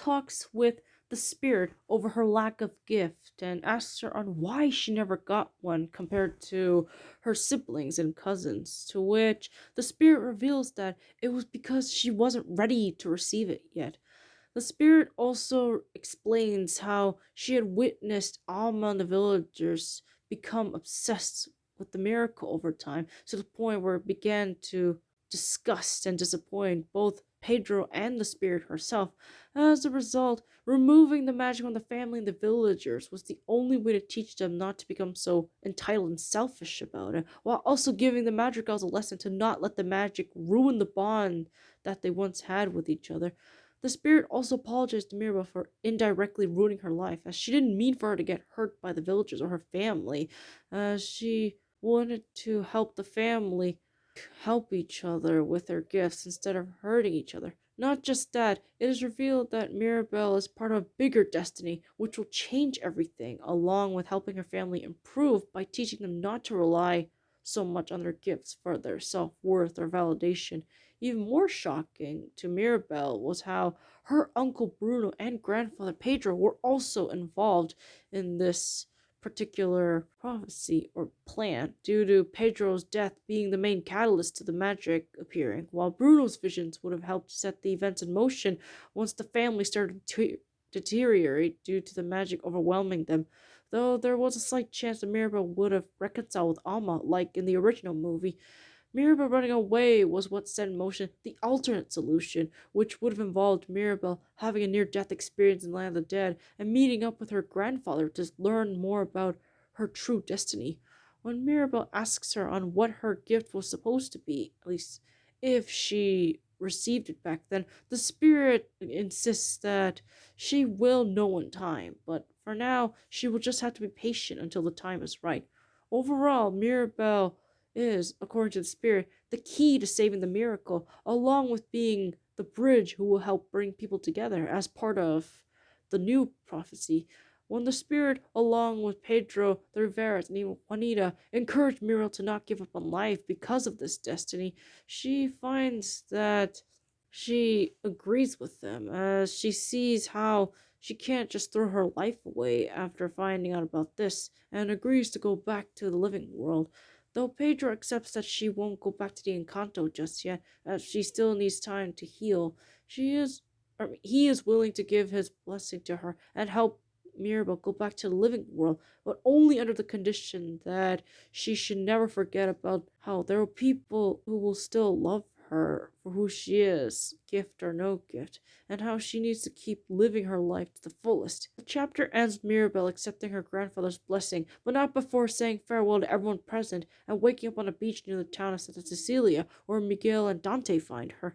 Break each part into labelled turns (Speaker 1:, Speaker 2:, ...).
Speaker 1: talks with the spirit over her lack of gift and asks her on why she never got one compared to her siblings and cousins, to which the spirit reveals that it was because she wasn't ready to receive it yet. The spirit also explains how she had witnessed Alma and the villagers become obsessed with the miracle over time, to the point where it began to disgust and disappoint both Pedro and the spirit herself. As a result, removing the magic from the family and the villagers was the only way to teach them not to become so entitled and selfish about it, while also giving the madrigals a lesson to not let the magic ruin the bond that they once had with each other. The spirit also apologized to Mirabel for indirectly ruining her life, as she didn't mean for her to get hurt by the villagers or her family, as she wanted to help the family help each other with their gifts instead of hurting each other. Not just that, it is revealed that Mirabelle is part of a bigger destiny which will change everything, along with helping her family improve by teaching them not to rely so much on their gifts for their self worth or validation. Even more shocking to Mirabelle was how her uncle Bruno and grandfather Pedro were also involved in this particular prophecy or plan, due to Pedro's death being the main catalyst to the magic appearing, while Bruno's visions would have helped set the events in motion once the family started to deteriorate due to the magic overwhelming them. Though there was a slight chance that Mirabel would have reconciled with Alma, like in the original movie, Mirabel running away was what set in motion the alternate solution, which would have involved Mirabel having a near death experience in Land of the Dead and meeting up with her grandfather to learn more about her true destiny. When Mirabel asks her on what her gift was supposed to be, at least if she received it back then, the spirit insists that she will know in time, but for now, she will just have to be patient until the time is right. Overall, Mirabel is, according to the spirit, the key to saving the miracle, along with being the bridge who will help bring people together as part of the new prophecy. When the spirit, along with Pedro, the Riveras, and even Juanita, encourage Muriel to not give up on life because of this destiny, she finds that she agrees with them, as she sees how she can't just throw her life away after finding out about this, and agrees to go back to the living world. Though Pedro accepts that she won't go back to the Encanto just yet, as she still needs time to heal, he is willing to give his blessing to her and help Mirabel go back to the living world, but only under the condition that she should never forget about how there are people who will still love her for who she is, gift or no gift, and how she needs to keep living her life to the fullest. The chapter ends with Mirabel accepting her grandfather's blessing, but not before saying farewell to everyone present and waking up on a beach near the town of Santa Cecilia, where Miguel and Dante find her.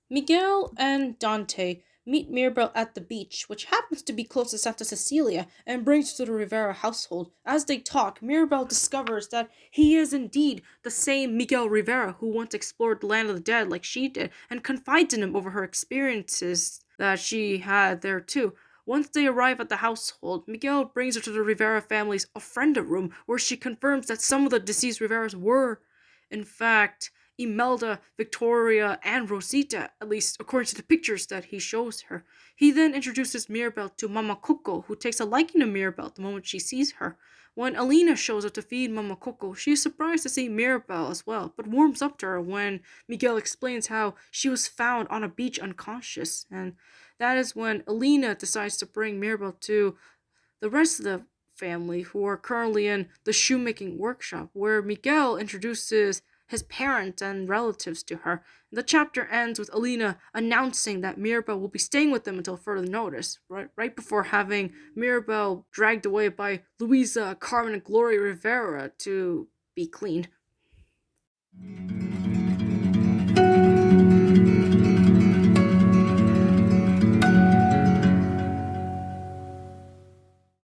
Speaker 1: Miguel and Dante meet Mirabel at the beach, which happens to be close to Santa Cecilia, and brings her to the Rivera household. As they talk, Mirabel discovers that he is indeed the same Miguel Rivera who once explored the land of the dead like she did, and confides in him over her experiences that she had there too. Once they arrive at the household, Miguel brings her to the Rivera family's ofrenda room, where she confirms that some of the deceased Riveras were, in fact, Imelda, Victoria, and Rosita, at least according to the pictures that he shows her. He then introduces Mirabel to Mama Coco, who takes a liking to Mirabel the moment she sees her. When Alina shows up to feed Mama Coco, she is surprised to see Mirabel as well, but warms up to her when Miguel explains how she was found on a beach unconscious, and that is when Alina decides to bring Mirabel to the rest of the family, who are currently in the shoemaking workshop, where Miguel introduces his parents and relatives to her. The chapter ends with Alina announcing that Mirabel will be staying with them until further notice, right before having Mirabel dragged away by Luisa, Carmen, and Gloria Rivera to be cleaned.